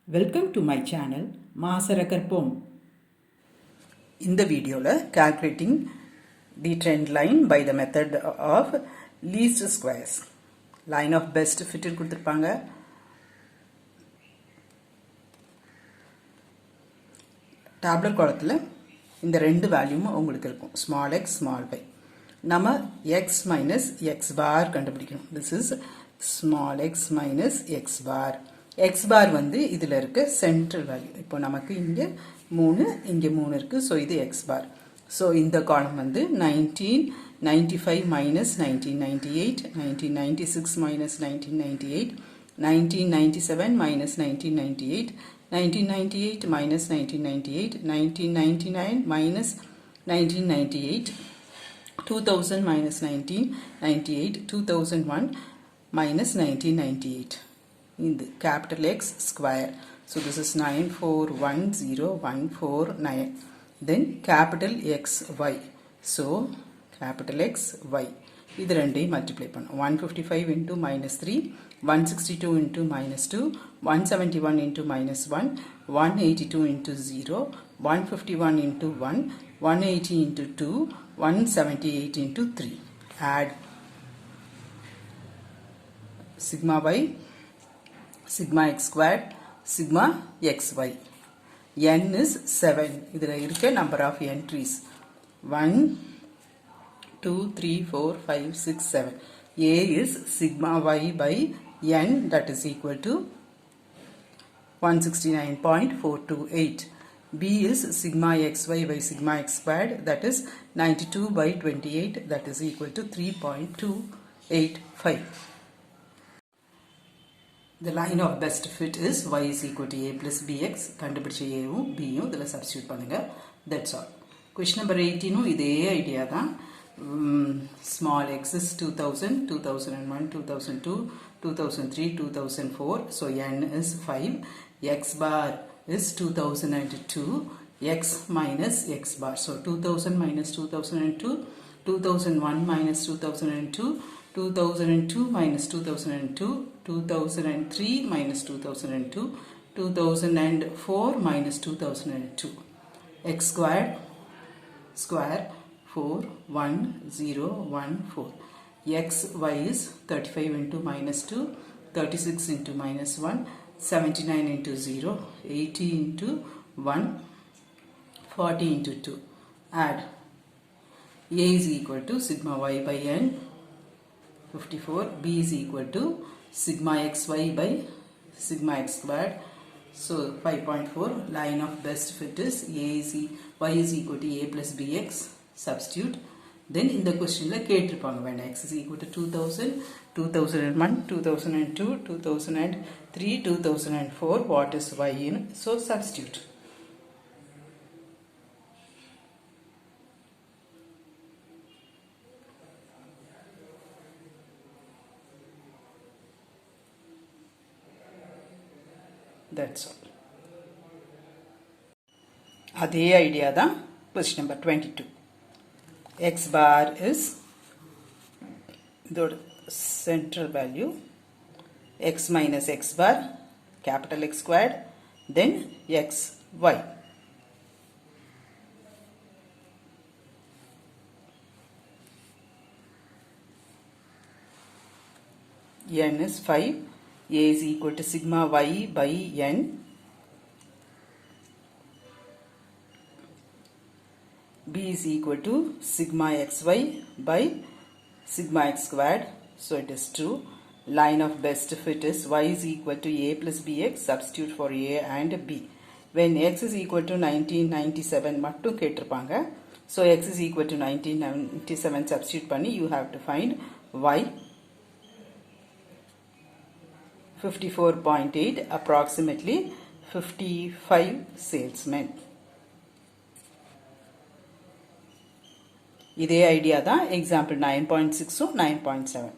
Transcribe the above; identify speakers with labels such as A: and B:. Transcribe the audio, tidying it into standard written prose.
A: Welcome to my channel Maasarakarpom.
B: In the video, calculating the trend line by the method of least squares. Line of best fit கொடுத்திருப்பாங்க. Tabular column இந்த ரெண்டு வேல்யூம் உங்களுக்கு இருக்கும். Small x, small y. நம்ம x minus x bar கண்டுபிடிக்கணும். This is small x minus x bar. x bar வந்து இதில் இருக்க central value. இப்போ நமக்கு இங்கே 3 இங்கே 3 இருக்கு. So இது x bar. So இந்த column வந்து 1995 minus 1998, 1996 minus 1998, 1997 minus 1998, 1998 minus 1998, 1999 minus 1998, 2000 minus 1998, 2001 minus 1998. In the capital X square. So this is 9410149. Then capital X Y. So capital X Y. இது ரெண்டையும் multiply பண்ணணும். 155 into minus 3, 162 into minus 2, 171 into minus 1, 182 into 0, 151 into 1, 180 into 2, 178 into 3. Add sigma y, sigma x squared, sigma xy. N is 7. இதில் இருக்க number of entries. 1, 2, 3, 4, 5, 6, 7. A is sigma y by n, that is equal to 169.428. B is sigma xy by sigma x squared, that is 92 by 28, that is equal to 3.285. The line of best fit is y is equal to a plus bx. கண்டுபிடிச்ச ஏவும் பியும் இதில் substitute பண்ணுங்க. That's all. Question number 18 இதே idea தான். Small x is 2000, 2001, 2002, 2003, 2004. So n is 5. X bar is 2002. X minus x bar. So 2000 minus 2002, 2001 minus 2002, 2002 minus 2002, 2003 minus 2002, 2004 minus 2002. X squared square 41014. X y is 35 into minus 2, 36 into minus 1, 79 into 0, 80 into 1, 40 into 2. Add. A is equal to sigma y by n 54. B is equal to sigma xy by sigma x squared. So 5.4. Line of best fit is y is equal to a plus bx. Substitute. Then in the question when x is equal to 2000, 2001, 2002, 2003, 2004, what is y in? So substitute. That's all. அதே idea தான் question number 22. X bar is the central value, x minus x bar, capital X squared, then x y. N is 5. A is equal to sigma y by n. B is equal to sigma xy by sigma x squared. So it is true. Line of best fit is y is equal to a plus bx. Substitute for a and b. When x is equal to 1997 மட்டும் கேட்டிருப்பாங்க. So x is equal to 1997 substitute பண்ணி you have to find y 54.8, approximately 55 salesmen. இதே idea தான் example 9.6 9.7.